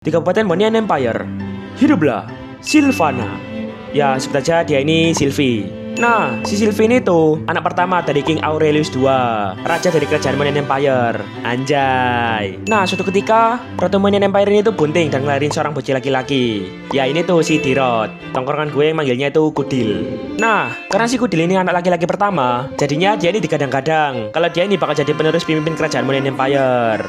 di Kabupaten Monian Empire, hiduplah Sylvana. Ya, sebut saja dia ini Sylvie. Nah, si Sylvie ini tuh anak pertama dari King Aurelius II, raja dari kerajaan Monian Empire. Anjay. Nah, suatu ketika Ratu Monian Empire ini tuh bunting dan ngelahirin seorang bocil laki-laki. Ya, ini tuh si Dirot. Tongkrongan gue yang manggilnya itu Kudil. Nah, karena si Kudil ini anak laki-laki pertama, jadinya dia ini digadang-gadang kalau dia ini bakal jadi penerus pemimpin kerajaan Monian Empire.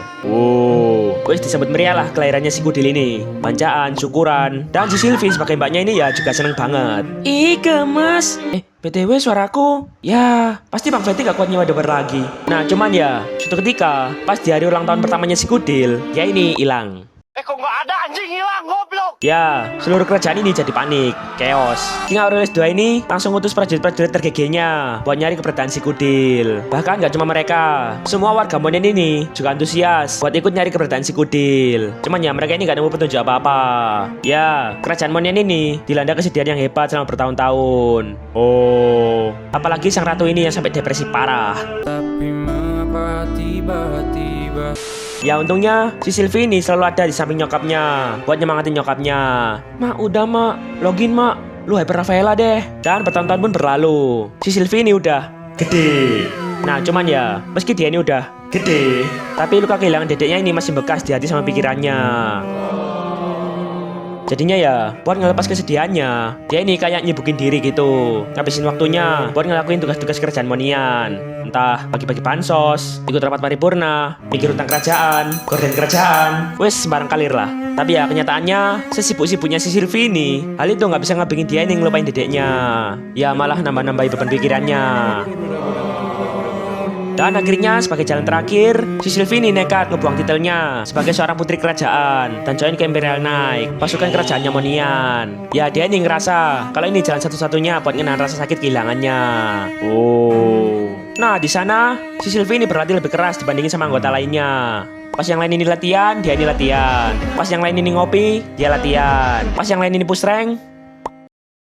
Wes disebut meriah lah kelahirannya si Kudil ini. Bancaan, syukuran, dan si Sylvie sebagai mbaknya ini ya juga seneng banget. Ih, gemes. BTW suaraku, ya pasti Bang Fethi gak kuat nyewa debar lagi. Nah cuman ya, suatu ketika pas di hari ulang tahun pertamanya si Kudil, ya ini hilang. Kok nggak ada anjing hilang goblok. Ya, seluruh kerajaan ini jadi panik, chaos. King Aurelius II ini langsung ngutus prajurit-prajurit tergege-nya buat nyari keberadaan si Kudil. Bahkan gak cuma mereka, semua warga Monian ini juga antusias buat ikut nyari keberadaan si Kudil. Cuman ya mereka ini gak nemu petunjuk apa-apa. Ya, kerajaan Monian ini dilanda kesedihan yang hebat selama bertahun-tahun. Apalagi sang ratu ini yang sampai depresi parah. Tapi mengapa tiba-tiba. Ya untungnya si Sylvie ini selalu ada di samping nyokapnya buat nyemangatin nyokapnya. Mak udah mak, login mak, lu Hyper Rafaela deh. Dan bertahun-tahun pun berlalu, si Sylvie ini udah gede. Nah cuman ya, meski dia ini udah gede, tapi luka kehilangan dedeknya ini masih bekas di hati sama pikirannya. Jadinya ya, buat ngelepas kesedihannya, dia ini kayak nyibukin diri gitu, ngabisin waktunya buat ngelakuin tugas-tugas kerjaan Monian. Entah bagi-bagi bansos, ikut rapat paripurna, mikir utang kerajaan, gorden kerajaan, wes sembarang kalir lah. Tapi ya kenyataannya, sesibuk-sibuknya si Sylvie ini, hal itu nggak bisa ngebikin dia ini ngelupain dedeknya. Ya malah nambah-nambahin beban pikirannya. Dan akhirnya sebagai jalan terakhir, si Sylvie ini nekat ngebuang titelnya sebagai seorang putri kerajaan dan join ke Imperial Knight, pasukan kerajaannya Monian. Ya dia ini ngerasa kalau ini jalan satu-satunya buat ngenahan rasa sakit kehilangannya. Nah di sana si Sylvie ini berlatih lebih keras dibandingin sama anggota lainnya. Pas yang lain ini latihan, dia ini latihan. Pas yang lain ini ngopi, dia latihan. Pas yang lain ini push rank,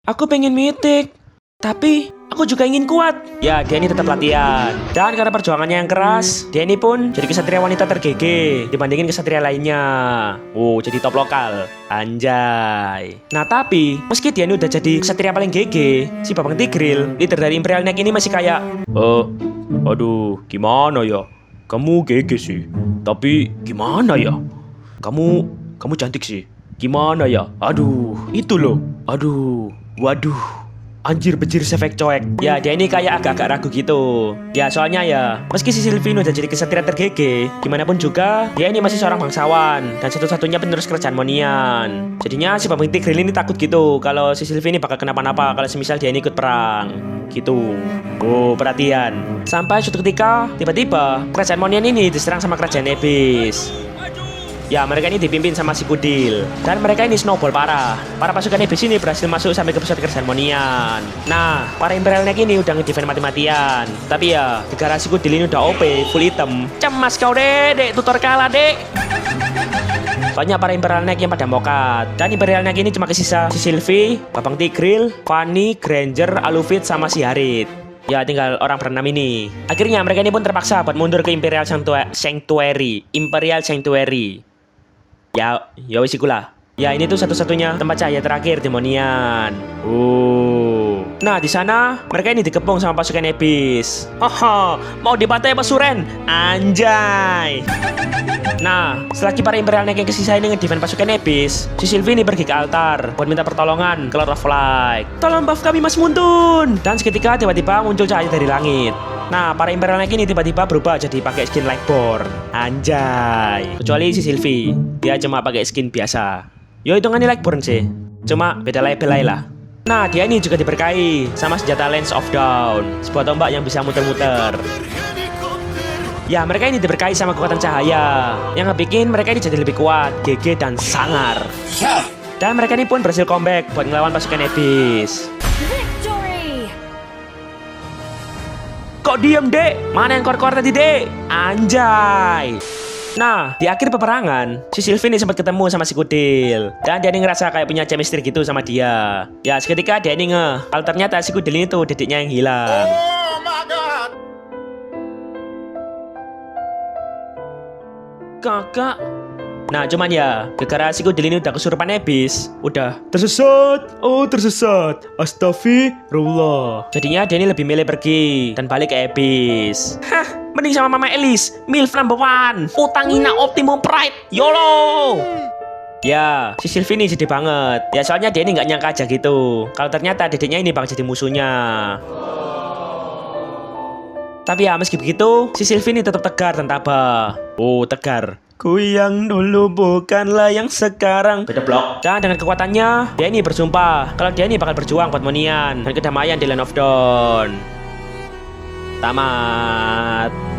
aku pengen mythic, tapi aku juga ingin kuat. Ya, dia ini tetap latihan. Dan karena perjuangannya yang keras, dia ini pun jadi kesatria wanita tergege dibandingin kesatria lainnya. Jadi top lokal. Anjay. Nah, tapi meski dia ini udah jadi kesatria paling gege, si Babang Tigril, leader dari Imperial Knight ini masih kayak, aduh, gimana ya? Kamu gege sih. Tapi gimana ya? Kamu cantik sih. Gimana ya? Aduh, itu loh. Aduh, waduh. Anjir bejir sefek coek. Ya dia ini kayak agak-agak ragu gitu. Ya soalnya ya, meski si Sylvie udah jadi kesatria tergege, gimana pun juga dia ini masih seorang bangsawan dan satu-satunya penerus kerajaan Monian. Jadinya si Babang Tigril ini takut gitu kalau si Sylvie ini bakal kenapa-napa kalau semisal dia ini ikut perang gitu. Perhatian. Sampai suatu ketika tiba-tiba kerajaan Monian ini diserang sama kerajaan Abyss. Ya mereka ini dipimpin sama si Kudil. Dan mereka ini snowball parah. Para pasukan Abyss ini berhasil masuk sampai ke pusat kerajaan Monian. Nah, para Imperial Knight ini udah ngedefend mati-matian. Tapi ya, gara-gara si Kudil ini udah OP, full item. Cemas kau dek, tutor kalah dek. Banyak para Imperial Knight yang pada mokat. Dan Imperial Knight ini cuma kesisa si Sylvie, Babang Tigril, Fanny, Granger, Alufit, sama si Harit. Ya tinggal orang berenam ini. Akhirnya mereka ini pun terpaksa buat mundur ke Imperial Sanctuary. Ya wis ikulah. Ya ini tuh satu-satunya tempat cahaya terakhir di Monian. Nah di sana mereka ini dikepung sama pasukan Abyss. Mau dibantai pasuren? Anjay. Nah selagi para Imperial Knight yang kesisa ini ngedefend pasukan Abyss, si Sylvie ini pergi ke altar buat minta pertolongan ke Lord of Light. Tolong buff kami Mas Muntun. Dan seketika tiba-tiba muncul cahaya dari langit. Nah, para Imperial Knight ini tiba-tiba berubah jadi pakai skin Lightborn. Anjay. Kecuali si Sylvie, dia cuma pakai skin biasa. Yo hitungannya Lightborn sih, cuma beda label lah. Nah, dia ini juga diberkahi sama senjata Lens of Dawn, sebuah tombak yang bisa muter-muter. Ya, mereka ini diberkahi sama kekuatan cahaya, yang ngebikin mereka ini jadi lebih kuat, gege dan sangar. Dan mereka ini pun berhasil comeback buat ngelawan pasukan Abyss. Kok diem dek? Mana yang kor-kor tadi dek? Anjay. Nah, di akhir peperangan, si Sylvie ini sempat ketemu sama si Kudil. Dan dia ini ngerasa kayak punya chemistry gitu sama dia. Ya, seketika dia ini kalau ternyata si Kudil ini tuh dedeknya yang hilang. Oh my god. Kakak, Nah cuman ya, gara-gara si Kudil ini udah kesurupan habis, udah tersesat, tersesat, astagfirullah. Jadinya Denny lebih milih pergi dan balik ke Abyss. Hah, mending sama Mama Elis, MILF number one, utangina Optimum Pride, YOLO. Ya, si Sylvie ini sedih banget. Ya soalnya Denny nggak nyangka aja gitu, kalau ternyata dedeknya ini bakal jadi musuhnya. Tapi ya meski begitu, si Sylvie ini tetap tegar dan tabah. Oh, tegar. Ku yang dulu bukanlah yang sekarang. Beda blok. Dan dengan kekuatannya, Denny bersumpah kalau Denny bakal berjuang buat Monian dan kedamaian di Land of Dawn. Tamat.